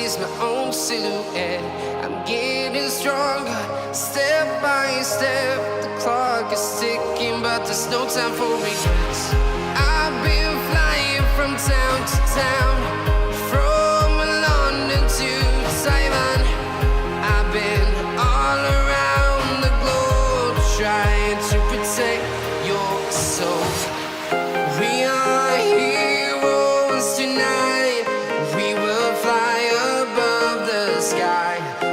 chase my own silhouette. I'm getting stronger, step by step. The clock is ticking, but there's no time for regrets. I've been flying from town to town, from London to Taiwan. I've been all around the globe trying to protect your soul. We are heroes tonight. We will fly above the sky.